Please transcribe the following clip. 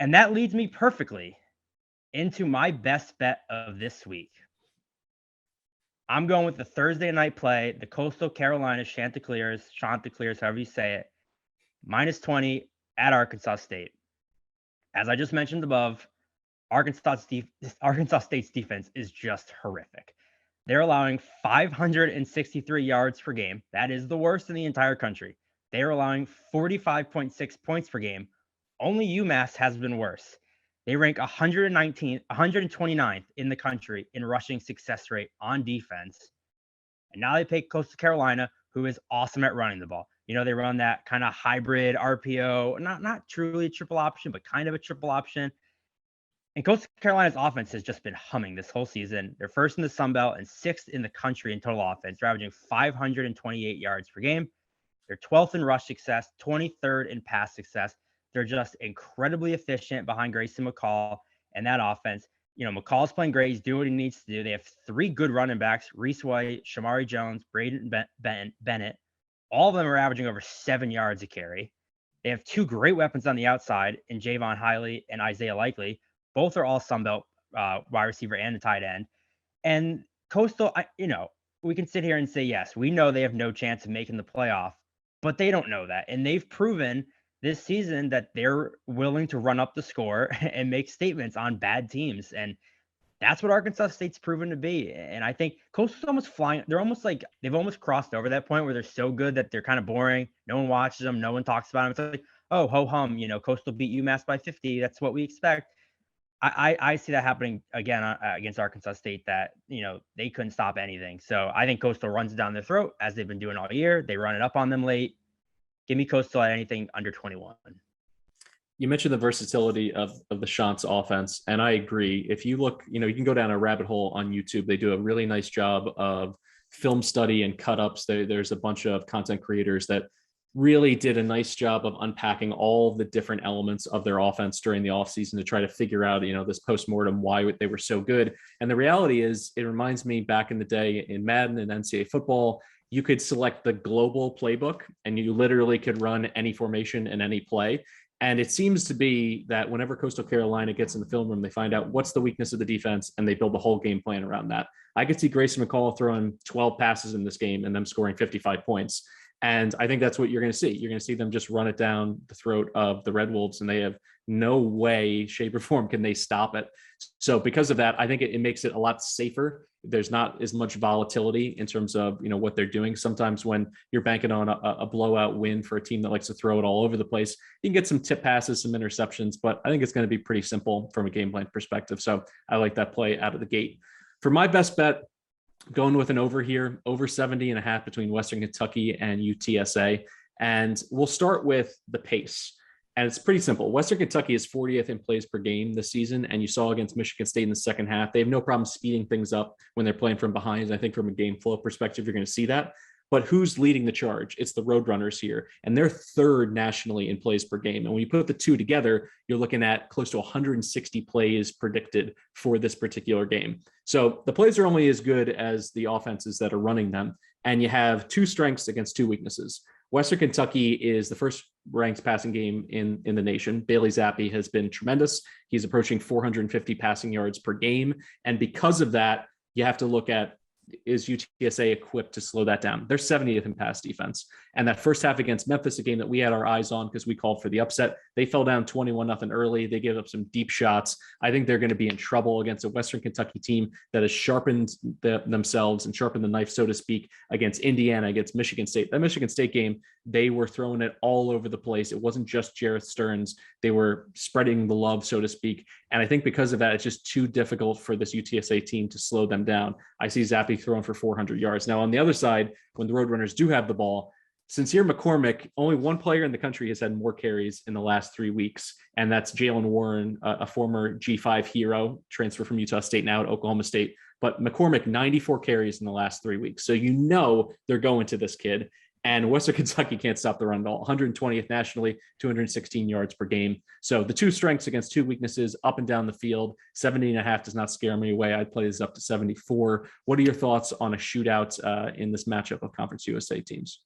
And that leads me perfectly into my best bet of this week. I'm going with the Thursday night play, the Coastal Carolina Chanticleers, however you say it, minus 20 at Arkansas State. As I just mentioned above, Arkansas State's defense is just horrific. They're allowing 563 yards per game. That is the worst in the entire country. They are allowing 45.6 points per game. Only UMass has been worse. They rank 129th in the country in rushing success rate on defense. And now they pick Coastal Carolina, who is awesome at running the ball. They run that kind of hybrid RPO, not truly a triple option, but kind of a triple option. And Coastal Carolina's offense has just been humming this whole season. They're first in the Sun Belt and sixth in the country in total offense. They're averaging 528 yards per game. They're 12th in rush success, 23rd in pass success. They're just incredibly efficient behind Grayson McCall and that offense. McCall's playing great. He's doing what he needs to do. They have three good running backs, Reese White, Shamari Jones, Braden Bennett. All of them are averaging over 7 yards a carry. They have two great weapons on the outside in Javon Hiley and Isaiah Likely. Both are all Sun Belt wide receiver and a tight end. And Coastal, we can sit here and say, yes, we know they have no chance of making the playoff, but they don't know that. And they've proven this season that they're willing to run up the score and make statements on bad teams. And that's what Arkansas State's proven to be. And I think Coastal's almost flying. They're almost like they've almost crossed over that point where they're so good that they're kind of boring. No one watches them. No one talks about them. It's like, oh, ho hum, Coastal beat UMass by 50. That's what we expect. I see that happening again against Arkansas State, that, they couldn't stop anything. So I think Coastal runs it down their throat as they've been doing all year. They run it up on them late. Give me Coastal at anything under 21. You mentioned the versatility of the Chants offense, and I agree. If you look, you can go down a rabbit hole on YouTube. They do a really nice job of film study and cut-ups. There's a bunch of content creators that really did a nice job of unpacking all the different elements of their offense during the offseason to try to figure out, this postmortem, why they were so good. And the reality is, it reminds me back in the day in Madden and NCAA football, you could select the global playbook and you literally could run any formation and any play. And it seems to be that whenever Coastal Carolina gets in the film room, they find out what's the weakness of the defense and they build the whole game plan around that. I could see Grayson McCall throwing 12 passes in this game and them scoring 55 points. And I think that's what you're going to see. You're going to see them just run it down the throat of the Red Wolves, and they have no way, shape, or form can they stop it. So because of that, I think it makes it a lot safer. There's not as much volatility in terms of, what they're doing. Sometimes when you're banking on a blowout win for a team that likes to throw it all over the place, you can get some tip passes, some interceptions, but I think it's going to be pretty simple from a game plan perspective. So I like that play out of the gate. For my best bet, going with an over here, over 70.5 between Western Kentucky and UTSA. And we'll start with the pace. And it's pretty simple. Western Kentucky is 40th in plays per game this season. And you saw against Michigan State in the second half, they have no problem speeding things up when they're playing from behind. I think from a game flow perspective, you're going to see that. But who's leading the charge? It's the Roadrunners here. And they're third nationally in plays per game. And when you put the two together, you're looking at close to 160 plays predicted for this particular game. So the plays are only as good as the offenses that are running them. And you have two strengths against two weaknesses. Western Kentucky is the first ranked passing game in the nation. Bailey Zappi has been tremendous. He's approaching 450 passing yards per game. And because of that, you have to look at, is UTSA equipped to slow that down? They're 70th in pass defense. And that first half against Memphis, a game that we had our eyes on because we called for the upset, they fell down 21-0 early. They gave up some deep shots. I think they're going to be in trouble against a Western Kentucky team that has sharpened themselves and sharpened the knife, so to speak, against Indiana, against Michigan State. That Michigan State game, they were throwing it all over the place. It wasn't just Jareth Stearns. They were spreading the love, so to speak. And I think because of that, it's just too difficult for this UTSA team to slow them down. I see Zappi throwing for 400 yards. Now, on the other side, when the Roadrunners do have the ball, Sincere McCormick, only one player in the country has had more carries in the last 3 weeks, and that's Jalen Warren, a former G5 hero, transfer from Utah State, now at Oklahoma State. But McCormick, 94 carries in the last 3 weeks. So they're going to this kid. And Western Kentucky can't stop the run at all. 120th nationally, 216 yards per game. So the two strengths against two weaknesses up and down the field. 70.5 does not scare me away. I'd play this up to 74. What are your thoughts on a shootout in this matchup of Conference USA teams?